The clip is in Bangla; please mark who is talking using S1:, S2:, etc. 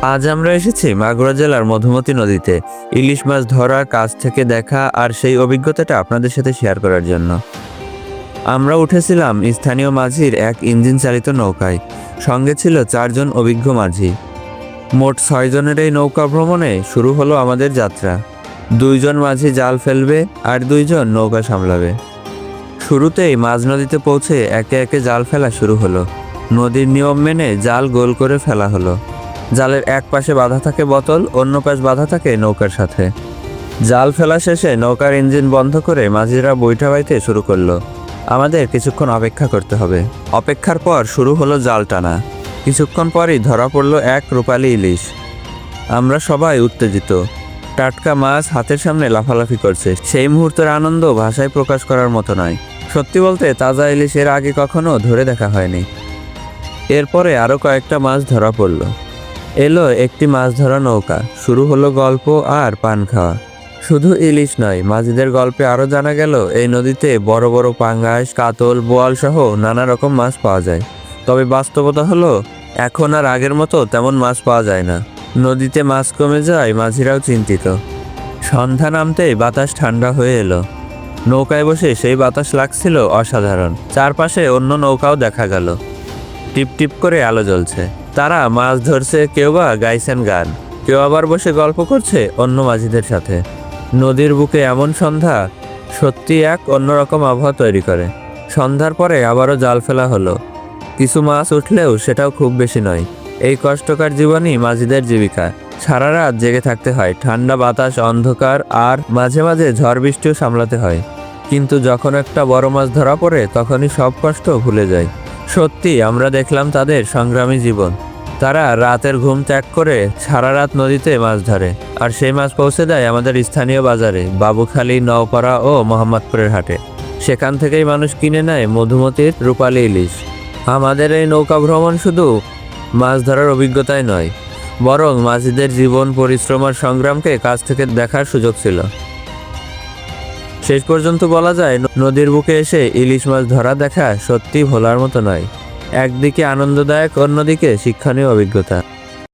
S1: আজ আমরা এসেছি মাগুরা জেলার মধুমতি নদীতে ইলিশ মাছ ধরা, কাছ থেকে দেখা আর সেই অভিজ্ঞতাটা আপনাদের সাথে শেয়ার করার জন্য। আমরা উঠেছিলাম স্থানীয় মাঝির এক ইঞ্জিন চালিত নৌকায়। সঙ্গে ছিল 4 জন অভিজ্ঞ মাঝি। মোট 6 জনের এই নৌকা ভ্রমণে শুরু হলো আমাদের যাত্রা। 2 জন মাঝি জাল ফেলবে আর 2 জন নৌকা সামলাবে। শুরুতেই মাঝ নদীতে পৌঁছে একে একে জাল ফেলা শুরু হলো। নদীর নিয়ম মেনে জাল গোল করে ফেলা হলো। জালের এক পাশে বাঁধা থাকে বোতল, অন্য পাশ বাঁধা থাকে নৌকার সাথে। জাল ফেলা শেষে নৌকার ইঞ্জিন বন্ধ করে মাঝিরা বৈঠা বাইতে শুরু করলো। আমাদের কিছুক্ষণ অপেক্ষা করতে হবে। অপেক্ষার পর শুরু হলো জাল টানা। কিছুক্ষণ পরই ধরা পড়ল এক রূপালী ইলিশ। আমরা সবাই উত্তেজিত। টাটকা মাছ হাতের সামনে লাফালাফি করছে। সেই মুহূর্তের আনন্দ ভাষায় প্রকাশ করার মতো নয়। সত্যি বলতে তাজা ইলিশ এর আগে কখনো ধরে দেখা হয়নি। এরপরে আরও কয়েকটা মাছ ধরা পড়ল। এলো একটি মাছ ধরা নৌকা। শুরু হলো গল্প আর পান খাওয়া। শুধু ইলিশ নয়, মাঝিদের গল্পে আরও জানা গেল এই নদীতে বড় বড় পাঙ্গাস, কাতল, বোয়াল সহ নানা রকম মাছ পাওয়া যায়। তবে বাস্তবতা হলো এখন আর আগের মতো তেমন মাছ পাওয়া যায় না। নদীতে মাছ কমে যায়, মাঝিরাও চিন্তিত। সন্ধ্যা নামতেই বাতাস ঠান্ডা হয়ে এলো। নৌকায় বসে সেই বাতাস লাগছিল অসাধারণ। চারপাশে অন্য নৌকাও দেখা গেল। টিপ টিপ করে আলো জ্বলছে। তারা মাছ ধরছে, কেউ বা গাইছেন গান, কেউ আবার বসে গল্প করছে অন্য মাঝিদের সাথে। নদীর বুকে এমন সন্ধ্যা সত্যি এক অন্যরকম আবহাওয়া তৈরি করে। সন্ধ্যার পরে আবারও জাল ফেলা হলো। কিছু মাছ উঠলেও সেটাও খুব বেশি নয়। এই কষ্টকর জীবনই মাঝিদের জীবিকা। সারা রাত জেগে থাকতে হয়, ঠান্ডা বাতাস, অন্ধকার আর মাঝে মাঝে ঝড় বৃষ্টিও সামলাতে হয়। কিন্তু যখন একটা বড় মাছ ধরা পড়ে তখনই সব কষ্ট ভুলে যায়। সত্যি আমরা দেখলাম তাদের সংগ্রামী জীবন। তারা রাতের ঘুম ত্যাগ করে সারা রাত নদীতে মাছ ধরে, আর সেই মাছ পৌঁছে দেয় আমাদের স্থানীয় বাজারে, বাবুখালী, নওপাড়া ও মোহাম্মদপুরের হাটে। সেখান থেকেই মানুষ কিনে নেয় মধুমতির রূপালী ইলিশ। আমাদের এই নৌকা ভ্রমণ শুধু মাছ ধরার অভিজ্ঞতাই নয়, বরং মাঝিদের জীবন, পরিশ্রম আর সংগ্রামকে কাছ থেকে দেখার সুযোগ ছিল। শেষ পর্যন্ত বলা যায়, নদীর বুকে এসে ইলিশ মাছ ধরা দেখা সত্যি ভোলার মতো নয়। একদিকে আনন্দদায়ক, অন্যদিকে শিক্ষণীয় অভিজ্ঞতা।